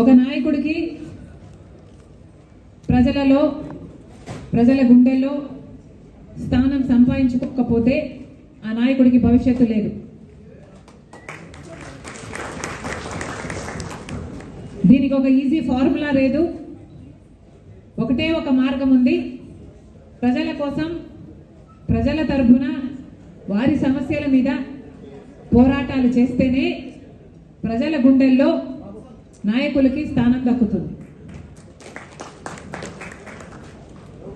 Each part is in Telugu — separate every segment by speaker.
Speaker 1: ఒక నాయకుడికి ప్రజల గుండెల్లో స్థానం సంపాదించుకోకపోతే ఆ నాయకుడికి భవిష్యత్తు లేదు. దీనికి ఒక ఈజీ ఫార్ములా లేదు. ఒకటే ఒక మార్గం ఉంది. ప్రజల కోసం, ప్రజల తరఫున వారి సమస్యల మీద పోరాటాలు చేస్తేనే ప్రజల గుండెల్లో నాయకులకి స్థానం దక్కుతుంది.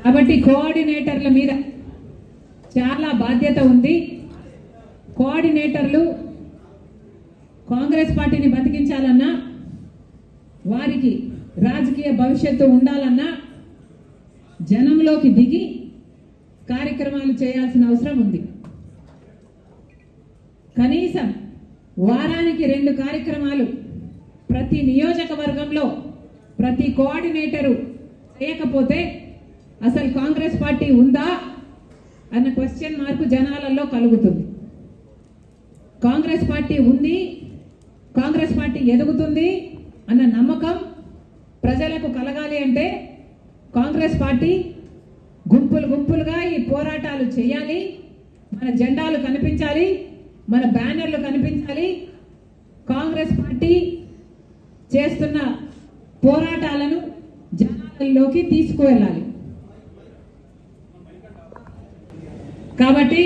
Speaker 1: కాబట్టి కోఆర్డినేటర్ల మీద చాలా బాధ్యత ఉంది. కోఆర్డినేటర్లు కాంగ్రెస్ పార్టీని బతికించాలన్నా, వారికి రాజకీయ భవిష్యత్తు ఉండాలన్నా జనంలోకి దిగి కార్యక్రమాలు చేయాల్సిన అవసరం ఉంది. కనీసం వారానికి 2 కార్యక్రమాలు ప్రతి నియోజకవర్గంలో ప్రతి కోఆర్డినేటరు చేయకపోతే అసలు కాంగ్రెస్ పార్టీ ఉందా అన్న క్వశ్చన్ మార్కు జనాలలో కలుగుతుంది. కాంగ్రెస్ పార్టీ ఉంది, కాంగ్రెస్ పార్టీ ఎదుగుతుంది అన్న నమ్మకం ప్రజలకు కలగాలి అంటే కాంగ్రెస్ పార్టీ గుంపులుగా ఈ పోరాటాలు చేయాలి. మన జెండాలు కనిపించాలి, మన బ్యానర్లు కనిపించాలి. కాంగ్రెస్ పార్టీ చేస్తున్న పోరాటాలను జనాలలోకి తీసుకువెళ్ళాలి. కాబట్టి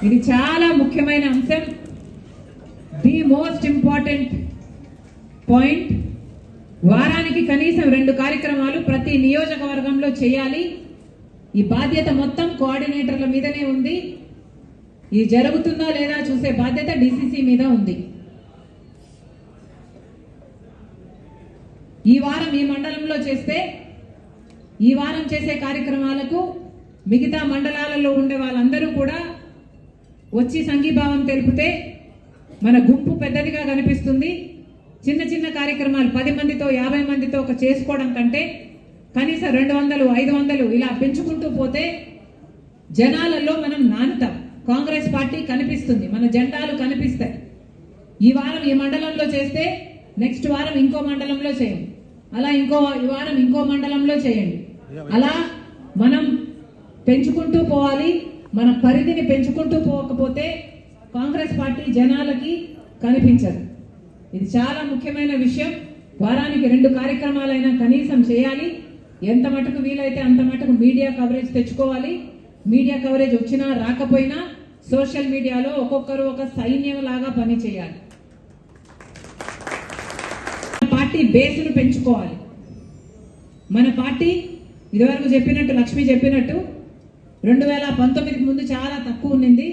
Speaker 1: ఇది చాలా ముఖ్యమైన అంశం. ది మోస్ట్ ఇంపార్టెంట్ పాయింట్, వారానికి కనీసం 2 కార్యక్రమాలు ప్రతి నియోజకవర్గంలో చేయాలి. ఈ బాధ్యత మొత్తం కోఆర్డినేటర్ల మీదనే ఉంది. ఇది జరుగుతుందా లేదా చూసే బాధ్యత డిసిసి మీద ఉంది. ఈ వారం ఈ మండలంలో చేస్తే, ఈ వారం చేసే కార్యక్రమాలకు మిగతా మండలాలలో ఉండే వాళ్ళందరూ కూడా వచ్చి సంఘీభావం తెలిపితే మన గుంపు పెద్దదిగా కనిపిస్తుంది. చిన్న చిన్న కార్యక్రమాలు 10 మందితో 50 మందితో ఒక చేసుకోవడం కంటే కనీసం 200, 500 ఇలా పెంచుకుంటూ పోతే జనాలలో మనం నానుతాం. కాంగ్రెస్ పార్టీ కనిపిస్తుంది, మన జెండాలు కనిపిస్తాయి. ఈ వారం ఈ మండలంలో చేస్తే నెక్స్ట్ వారం ఇంకో మండలంలో చేయండి, అలా ఈ వారం ఇంకో మండలంలో చేయండి. అలా మనం పెంచుకుంటూ పోవాలి. మన పరిధిని పెంచుకుంటూ పోకపోతే కాంగ్రెస్ పార్టీ జనాలకి కనిపించదు. ఇది చాలా ముఖ్యమైన విషయం. వారానికి 2 కార్యక్రమాలైనా కనీసం చేయాలి. ఎంత మటుకు వీలైతే అంత మటుకు మీడియా కవరేజ్ తెచ్చుకోవాలి. మీడియా కవరేజ్ వచ్చినా రాకపోయినా సోషల్ మీడియాలో ఒక్కొక్కరు ఒక సైన్యం లాగా పని చేయాలి. పార్టీ బేస్ను పెంచుకోవాలి. మన పార్టీ ఇదివరకు చెప్పినట్టు, లక్ష్మి చెప్పినట్టు 2019కి ముందు చాలా తక్కువ ఉండింది.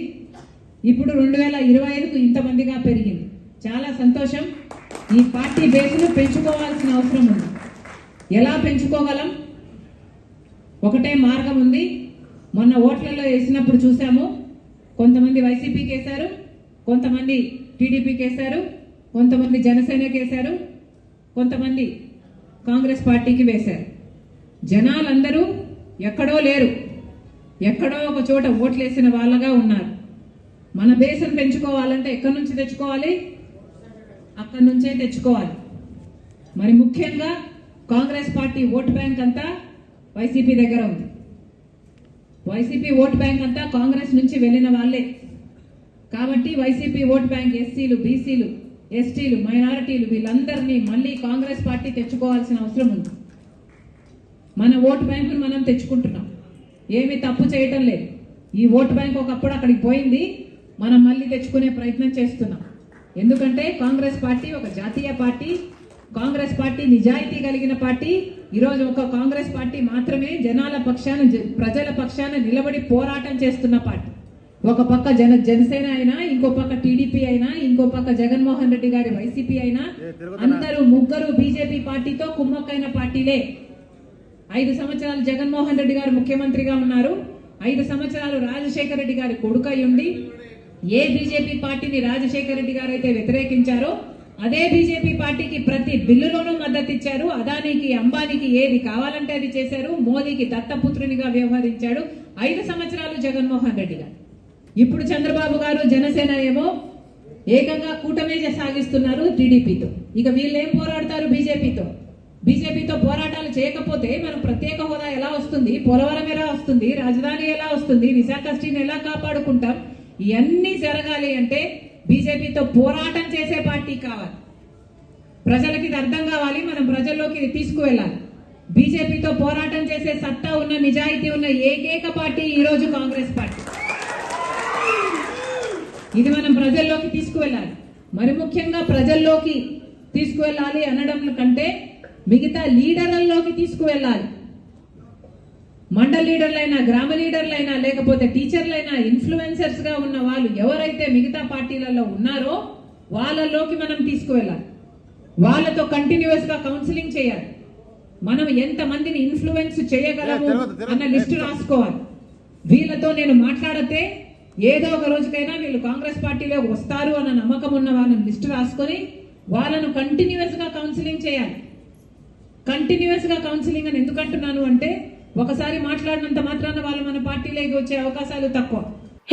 Speaker 1: ఇప్పుడు 2025కు ఇంతమందిగా పెరిగింది. చాలా సంతోషం. ఈ పార్టీ బేస్ను పెంచుకోవాల్సిన అవసరం ఉంది. ఎలా పెంచుకోగలం? ఒకటే మార్గం ఉంది. మొన్న ఓట్లలో వేసినప్పుడు చూసాము, కొంతమంది వైసీపీకి వేశారు, కొంతమంది టీడీపీకి వేశారు, కొంతమంది జనసేనకి వేశారు, కొంతమంది కాంగ్రెస్ పార్టీకి వేశారు. జనాలందరూ ఎక్కడో లేరు, ఎక్కడో ఒక చోట ఓట్లేసిన వాళ్ళగా ఉన్నారు. మన బేస్ను పెంచుకోవాలంటే ఎక్కడి నుంచి తెచ్చుకోవాలి? అక్కడి నుంచే తెచ్చుకోవాలి. మరి ముఖ్యంగా కాంగ్రెస్ పార్టీ ఓటు బ్యాంక్ అంతా వైసీపీ దగ్గర ఉంది. వైసీపీ ఓటు బ్యాంక్ అంతా కాంగ్రెస్ నుంచి వెళ్ళిన వాళ్ళే. కాబట్టి వైసీపీ ఓటు బ్యాంక్ ఎస్సీలు, బీసీలు, ఎస్టీలు, మైనారిటీలు వీళ్ళందరినీ మళ్ళీ కాంగ్రెస్ పార్టీ తెచ్చుకోవాల్సిన అవసరం ఉంది. మన ఓటు బ్యాంకును మనం తెచ్చుకుంటున్నాం, ఏమీ తప్పు చేయటం లేదు. ఈ ఓటు బ్యాంక్ ఒకప్పుడు అక్కడికి పోయింది, మనం మళ్ళీ తెచ్చుకునే ప్రయత్నం చేస్తున్నాం. ఎందుకంటే కాంగ్రెస్ పార్టీ ఒక జాతీయ పార్టీ, కాంగ్రెస్ పార్టీ నిజాయితీ కలిగిన పార్టీ. ఈరోజు ఒక కాంగ్రెస్ పార్టీ మాత్రమే జనాల పక్షాన, ప్రజల పక్షాన నిలబడి పోరాటం చేస్తున్న పార్టీ. ఒక పక్క జనసేన అయినా, ఇంకో పక్క టీడీపీ అయినా, ఇంకో పక్క జగన్మోహన్ రెడ్డి గారి వైసీపీ అయినా, అందరూ ముగ్గురు బీజేపీ పార్టీతో కుమ్మక్కైన పార్టీలే. 5 సంవత్సరాలు జగన్మోహన్ రెడ్డి గారు ముఖ్యమంత్రిగా ఉన్నారు. 5 సంవత్సరాలు రాజశేఖర రెడ్డి గారి కొడుకై ఉండి ఏ బీజేపీ పార్టీని రాజశేఖర రెడ్డి గారు అయితే వ్యతిరేకించారో అదే బీజేపీ పార్టీకి ప్రతి బిల్లులోనూ మద్దతు ఇచ్చారు. అదానికి, అంబానీకి ఏది కావాలంటే అది చేశారు. మోదీకి దత్తపుత్రునిగా వ్యవహరించాడు 5 సంవత్సరాలు జగన్మోహన్ రెడ్డి గారు. ఇప్పుడు చంద్రబాబు గారు, జనసేన ఏమో ఏకంగా కూటమే సాగిస్తున్నారు టీడీపీతో. ఇక వీళ్ళు ఏం పోరాడతారు? బీజేపీతో పోరాటాలు చేయకపోతే మనం ప్రత్యేక హోదా ఎలా వస్తుంది, పోలవరం ఎలా వస్తుంది, రాజధాని ఎలా వస్తుంది, విశాఖ స్టీల్ని ఎలా కాపాడుకుంటాం? ఇవన్నీ జరగాలి అంటే బీజేపీతో పోరాటం చేసే పార్టీ కావాలి. ప్రజలకి ఇది అర్థం కావాలి, మనం ప్రజల్లోకి ఇది తీసుకువెళ్ళాలి. బీజేపీతో పోరాటం చేసే సత్తా ఉన్న, నిజాయితీ ఉన్న ఏకైక పార్టీ ఈరోజు కాంగ్రెస్ పార్టీ. ఇది మనం ప్రజల్లోకి తీసుకువెళ్ళాలి. మరి ముఖ్యంగా ప్రజల్లోకి తీసుకువెళ్ళాలి అనడం కంటే మిగతా లీడర్లలోకి తీసుకువెళ్ళాలి. మండల లీడర్లైనా, గ్రామ లీడర్లైనా, లేకపోతే టీచర్లైనా, ఇన్ఫ్లుయెన్సర్స్ గా ఉన్న వాళ్ళు ఎవరైతే మిగతా పార్టీలలో ఉన్నారో వాళ్ళలోకి మనం తీసుకువెళ్ళాలి. వాళ్ళతో కంటిన్యూస్ గా కౌన్సిలింగ్ చేయాలి. మనం ఎంత మందిని ఇన్ఫ్లుయెన్స్ చేయగలము అన్న లిస్టు రాసుకోవాలి. వీళ్ళతో నేను మాట్లాడితే ఏదో ఒక రోజుకైనా వీళ్ళు కాంగ్రెస్ పార్టీలో వస్తారు అన్న నమ్మకం ఉన్న వాళ్ళని లిస్టు రాసుకొని వాళ్ళను కంటిన్యూస్ గా కౌన్సిలింగ్ చేయాలి. కంటిన్యూస్ గా కౌన్సిలింగ్ అని ఎందుకు అంటున్నాను అంటే ఒకసారి మాట్లాడినంత మాత్రాన వాళ్ళు మన పార్టీలోకి వచ్చే అవకాశాలు తక్కువ.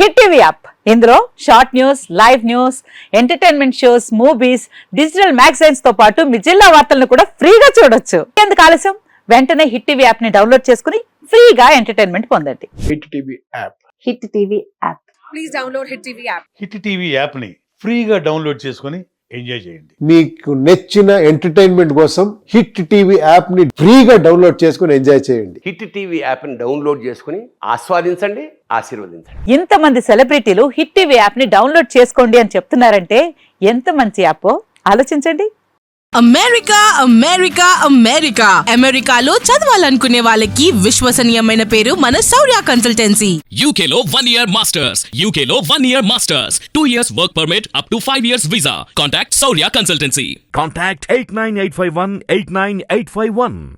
Speaker 2: హిట్ టీవీ యాప్, ఇందులో short news, live news, entertainment shows, movies, digital magazines తో పాటు మీ జిల్లా వార్తలను కూడా ఫ్రీగా చూడొచ్చు. ఎందుకు ఆలస్యం? వెంటనే హిట్ టీవీ యాప్ ని డౌన్లోడ్ చేసుకుని ఫ్రీగా ఎంటర్టైన్మెంట్ పొందండి.
Speaker 3: Hit TV app.
Speaker 2: Hit TV app.
Speaker 4: Please download hit TV app.
Speaker 5: Hit TV యాప్ని ఫ్రీగా డౌన్లోడ్ చేసుకొని ఎంజాయ్ చేయండి.
Speaker 3: మీకు నచ్చిన ఎంటర్టైన్మెంట్ కోసం హిట్ టీవీ యాప్ ని ఫ్రీగా డౌన్లోడ్ చేసుకొని ఎంజాయ్ చేయండి.
Speaker 6: హిట్ టీవీ యాప్ని డౌన్లోడ్ చేసుకుని ఆస్వాదించండి, ఆశీర్వదించండి.
Speaker 2: ఇంతమంది సెలబ్రిటీలు హిట్ టీవీ యాప్ ని డౌన్లోడ్ చేసుకోండి అని చెప్తున్నారంటే ఎంత మంచి యాప్ ఆలోచించండి.
Speaker 4: అమెరికా అమెరికాలో చదవాలనుకునే వాళ్ళకి విశ్వసనీయమైన పేరు మన శౌర్య కన్సల్టెన్సీ.
Speaker 7: UK లో 1 year masters, UK లో 1 year masters, 2 years work permit up to 5 years visa. Contact Saurya Consultancy.
Speaker 8: Contact 89851 89851.